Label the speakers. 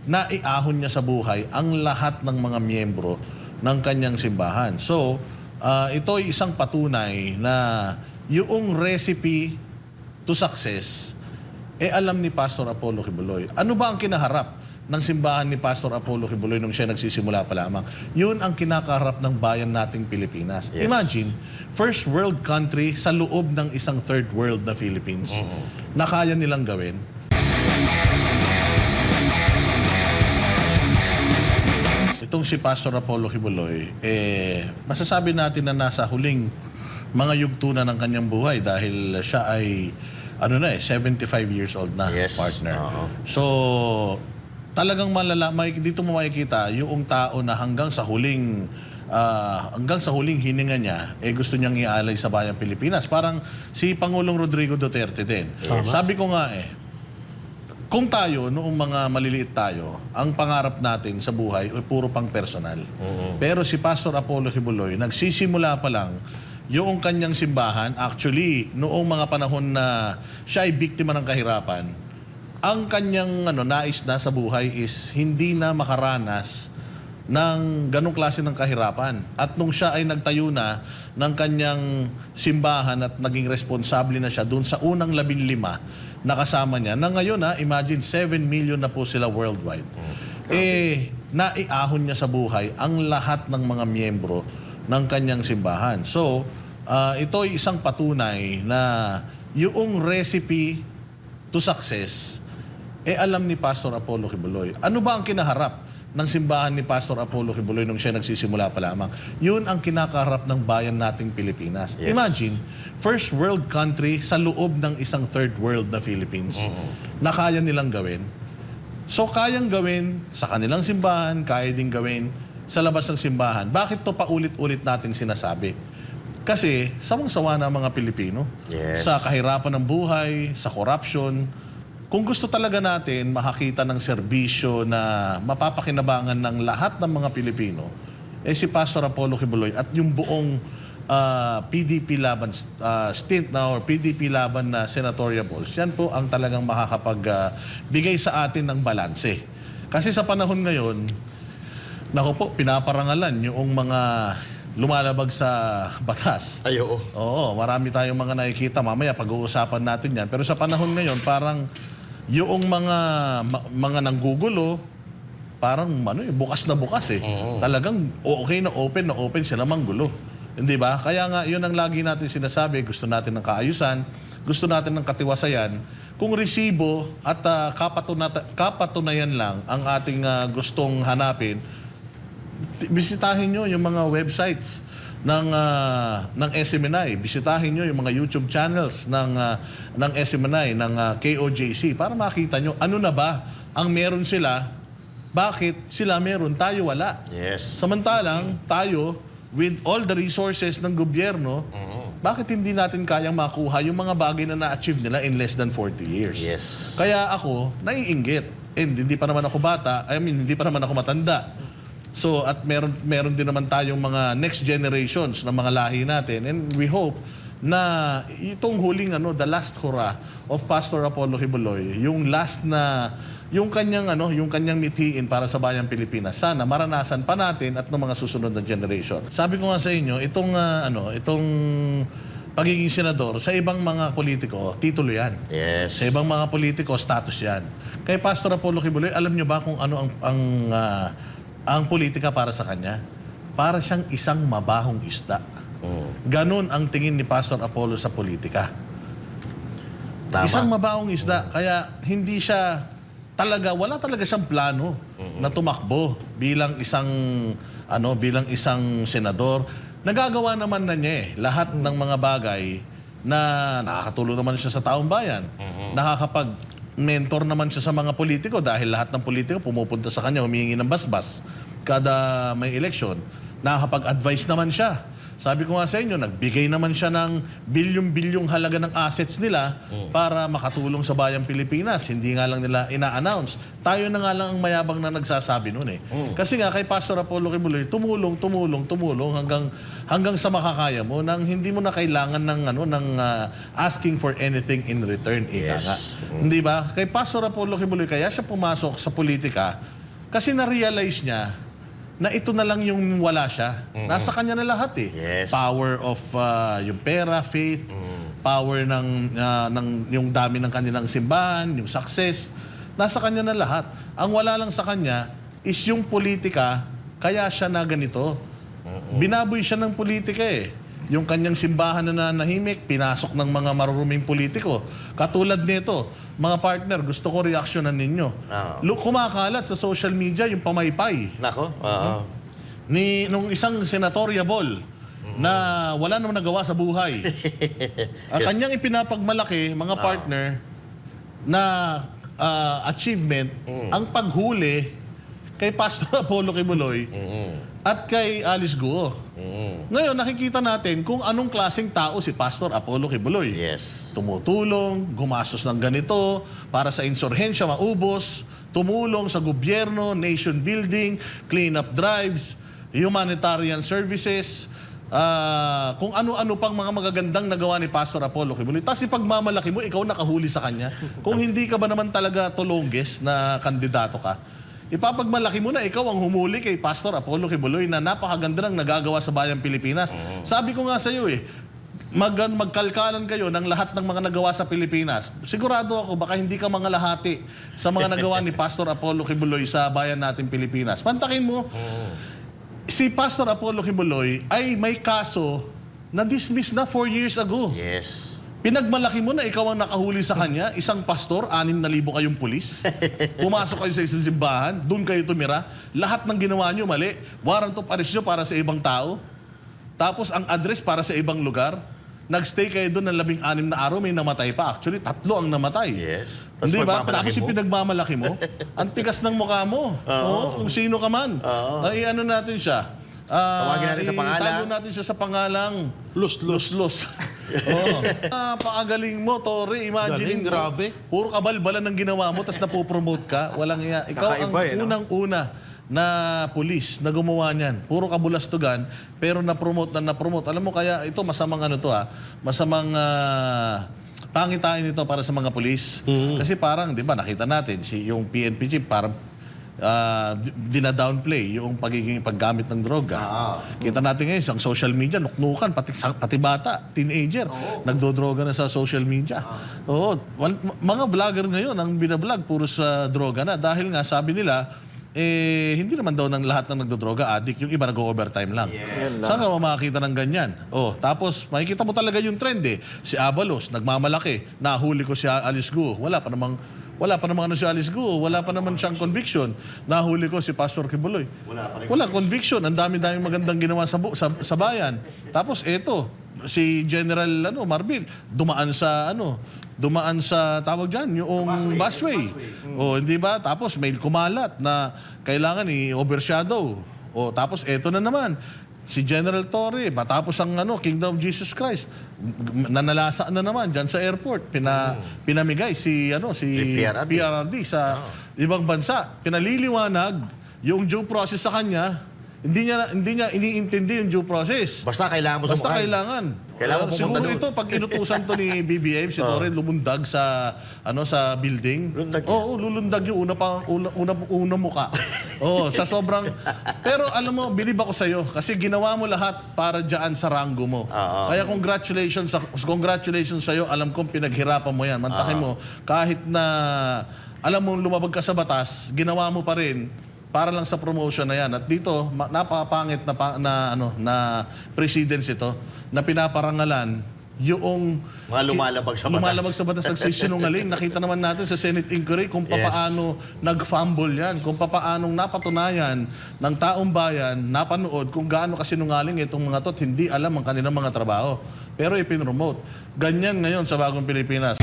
Speaker 1: naiahon niya sa buhay ang lahat ng mga miyembro ng kanyang simbahan. So, ito ay isang patunay na yung recipe to success, alam ni Pastor Apollo Quiboloy. Ano ba ang kinaharap ng simbahan ni Pastor Apollo Quiboloy nung siya nagsisimula pa lamang? Yun ang kinakaharap ng bayan nating Pilipinas.
Speaker 2: Yes.
Speaker 1: Imagine, first world country sa loob ng isang third world na Philippines na kaya nilang gawin. Itong si Pastor Apollo Quiboloy, masasabi natin na nasa huling mga yugto na ng kanyang buhay dahil siya ay 75 years old na,
Speaker 2: Yes.
Speaker 1: partner.
Speaker 2: Oo.
Speaker 1: So, talagang dito mo makikita yung tao na hanggang sa huling hininga niya, gusto niyang ialay sa bayang Pilipinas. Parang si Pangulong Rodrigo Duterte din. Sabi ko nga kung tayo, noong mga maliliit tayo, ang pangarap natin sa buhay ay puro pang personal. Pero si Pastor Apollo Quiboloy, nagsisimula pa lang yung kanyang simbahan. Actually, noong mga panahon na siya ay biktima ng kahirapan, ang kanyang nais na sa buhay is hindi na makaranas ng ganong klase ng kahirapan. At nung siya ay nagtayo na ng kanyang simbahan at naging responsable na siya doon sa unang 15 na kasama niya, na ngayon imagine 7 million na po sila worldwide. Naiahon niya sa buhay ang lahat ng mga miyembro ng kanyang simbahan. So, ito ay isang patunay na yung recipe to success, alam ni Pastor Apollo Quiboloy. Ano ba ang kinaharap ng simbahan ni Pastor Apollo Quiboloy nung siya nagsisimula pa lamang? Yun ang kinakaharap ng bayan nating Pilipinas.
Speaker 2: Yes.
Speaker 1: Imagine, first world country sa loob ng isang third world na Philippines na kaya nilang gawin. So, kayang gawin sa kanilang simbahan, kaya din gawin sa labas ng simbahan. Bakit to paulit-ulit nating sinasabi? Kasi, sawang-sawa na ang mga Pilipino.
Speaker 2: Yes.
Speaker 1: Sa kahirapan ng buhay, sa corruption. Kung gusto talaga natin makakita ng serbisyo na mapapakinabangan ng lahat ng mga Pilipino, si Pastor Apollo Quiboloy at yung buong PDP laban stint na or PDP laban na senatorial balls, yan po ang talagang makakapagbigay sa atin ng balanse. Kasi sa panahon ngayon, naku po, pinaparangalan yung mga lumalabag sa batas.
Speaker 2: Ay, oo.
Speaker 1: Oo, marami tayong mga nakikita. Mamaya pag-uusapan natin yan. Pero sa panahon ngayon, parang yung mga nanggugulo, parang bukas na bukas Talagang okay na open sila manggulo. Hindi ba? Kaya nga, yun ang lagi natin sinasabi. Gusto natin ng kaayusan, gusto natin ng katiwasayan. Kung resibo at kapatunayan lang ang ating gustong hanapin, bisitahin nyo yung mga websites ng SMNI. Bisitahin nyo yung mga YouTube channels ng SMNI, ng KOJC, para makita nyo ano na ba ang meron sila, bakit sila meron, tayo wala.
Speaker 2: Yes.
Speaker 1: Samantalang tayo, with all the resources ng gobyerno, bakit hindi natin kayang makuha yung mga bagay na na-achieve nila in less than 40 years?
Speaker 2: Yes.
Speaker 1: Kaya ako, naiinggit. And hindi pa naman ako bata, hindi pa naman ako matanda. So, at meron din naman tayong mga next generations ng mga lahi natin. And we hope na itong huling the last hurrah of Pastor Apollo Quiboloy, yung kanyang mithiin para sa bayang Pilipinas, sana maranasan pa natin at ng mga susunod na generation. Sabi ko nga sa inyo, itong pagiging senador, sa ibang mga politiko, titulo yan.
Speaker 2: Yes.
Speaker 1: Sa ibang mga politiko, status yan. Kay Pastor Apollo Quiboloy, alam nyo ba kung ano ang politika para sa kanya? Para siyang isang mabahong isda. Ganon ang tingin ni Pastor Apollo sa politika.
Speaker 2: Tama.
Speaker 1: Isang mabahong isda. Kaya hindi siya wala talaga siyang plano na tumakbo bilang isang senador. Nagagawa naman na niya lahat ng mga bagay na nakakatulong naman siya sa taong bayan. Nakakapag-mentor naman siya sa mga politiko dahil lahat ng politiko pumupunta sa kanya, humihingi ng basbas kada may eleksyon. Nakakapag-advise naman siya Sabi ko nga sa inyo, nagbigay naman siya ng bilyong-bilyong halaga ng assets nila para makatulong sa bayang Pilipinas. Hindi nga lang nila ina-announce. Tayo na nga lang ang mayabang na nagsasabi noon eh. Kasi nga kay Pastor Apollo Kibuloy, tumulong hanggang sa makakaya mo nang hindi mo na kailangan ng asking for anything in return. Ika nga. Hindi ba? Kay Pastor Apollo Kibuloy, kaya siya pumasok sa politika kasi na-realize niya na ito na lang yung wala siya. Nasa kanya na lahat eh.
Speaker 2: Yes.
Speaker 1: Power of yung pera, faith, power ng yung dami ng kanilang simbahan, yung success. Nasa kanya na lahat. Ang wala lang sa kanya is yung politika, kaya siya na ganito. Binaboy siya ng politika eh. Yung kanyang simbahan na nanahimik, pinasok ng mga maruruming politiko. Katulad nito, mga partner, gusto ko reaksyonan ninyo. Kumakalat sa social media yung pamaypay.
Speaker 2: Nako,
Speaker 1: Nung isang senatoriable na wala namang nagawa sa buhay. Ang kanyang ipinapagmalaki, mga partner, na achievement, ang paghuli kay Pastor Apollo Kibuloy at kay Alice Guo. Ngayon, nakikita natin kung anong klaseng tao si Pastor Apollo Kibuloy.
Speaker 2: yes.
Speaker 1: Tumutulong, gumastos ng ganito, para sa insurhensya maubos, tumulong sa gobyerno, nation building, clean-up drives, humanitarian services, kung ano-ano pang mga magagandang nagawa ni Pastor Apollo Kibuloy. Tapos ipagmamalaki mo, ikaw nakahuli sa kanya. Kung hindi ka ba naman talaga tulongges na kandidato ka, ipapagmalaki mo na ikaw ang humuli kay Pastor Apollo Kibuloy na napakaganda ng nagagawa sa bayang Pilipinas. Sabi ko nga sa iyo magkalkalan kayo ng lahat ng mga nagawa sa Pilipinas. Sigurado ako, baka hindi ka mga lahati sa mga nagawa ni Pastor Apollo Kibuloy sa bayan natin Pilipinas. Pantakin mo, si Pastor Apollo Kibuloy ay may kaso na dismiss na 4 years ago.
Speaker 2: Yes.
Speaker 1: Pinagmalaki mo na ikaw ang nakahuli sa kanya, isang pastor, 6,000 kayong pulis. Pumasok kayo sa isang simbahan, doon kayo tumira. Lahat ng ginawa nyo mali. Warrant of arrest nyo para sa ibang tao. Tapos ang address para sa ibang lugar. Nagstay kayo doon ng 16 na araw, may namatay pa. Actually, 3 ang namatay.
Speaker 2: Yes.
Speaker 1: Hindi ba?
Speaker 2: pagmamalaki
Speaker 1: Tapos yung
Speaker 2: mo?
Speaker 1: pinagmamalaki mo, ang tigas ng mukha mo. Oo, kung sino ka man. Ay, ano natin siya?
Speaker 2: Tawagin natin sa pangalan.
Speaker 1: Itago natin siya sa pangalang
Speaker 3: Lus-lus.
Speaker 1: Oo. Pakagaling mo, Tore. Imagine
Speaker 3: Galing,
Speaker 1: mo.
Speaker 3: grabe.
Speaker 1: Puro kabalbalan ng ginawa mo, tapos napopromote ka. Walang iya. Ikaw ang
Speaker 2: Kakaiba no?
Speaker 1: unang-una na pulis na gumawa niyan. Puro kabulastugan, pero na-promote. Alam mo, kaya ito masamang masamang pangitain ito para sa mga pulis. Kasi parang, di ba, nakita natin, yung PNP chief, parang dina-downplay yung paggamit ng droga. Kita natin ngayon sa social media, nuknukan, pati bata, teenager, nagdodroga na sa social media. Mga vlogger ngayon, ang binablog, puro sa droga na. Dahil nga, sabi nila, hindi naman daw ng lahat ng nagdodroga addict, yung iba nag-overtime lang. Saan ka makakita ng ganyan? Tapos, makikita mo talaga yung trend eh. Si Abalos, nagmamalaki, nahuli ko si Alice Guo. Wala pa namang si Alice Guo, wala pa naman siyang conviction. Nahuli ko si Pastor Kibuloy. Wala conviction. Ang dami-dami magandang ginawa sa bayan. Tapos eto, si General Marvin, dumaan sa tawag diyan, yung busway. Hindi ba? Tapos may kumalat na kailangan i-overshadow. Tapos eto na naman. Si General Torre, matapos ang Kingdom of Jesus Christ, nanalasa na naman dyan sa airport. Pinamigay si PRRD sa ibang bansa. Pinaliliwanag yung due process sa kanya. Hindi niya iniintindi yung due process.
Speaker 2: Basta kailangan mo sa
Speaker 1: Basta kailangan.
Speaker 2: Kailangan pumunta
Speaker 1: siguro
Speaker 2: doon.
Speaker 1: ito, pag inutusan to ni BBM, si Torre lumundag sa building.
Speaker 2: Lulundag
Speaker 1: Oo, lulundag yung una muka. Sa sobrang... Pero alam mo, bilib ako sa'yo kasi ginawa mo lahat para dyan sa ranggo mo. Kaya congratulations sa'yo. Alam kong pinaghirapan mo yan. Mantakin mo, kahit na alam mo lumabag ka sa batas, ginawa mo pa rin para lang sa promotion na yan. At dito, napapangit na precedence ito na pinaparangalan yung
Speaker 2: mga lumalabag sa batas.
Speaker 1: Lumalabag sa batas, nagsisinungaling. Nakita naman natin sa Senate inquiry kung papaano nag-fumble yan, kung papaanong napatunayan ng taong bayan, napanood kung gaano kasinungaling itong mga to, hindi alam ang kanilang mga trabaho. Pero ipinromote. Ganyan ngayon sa bagong Pilipinas.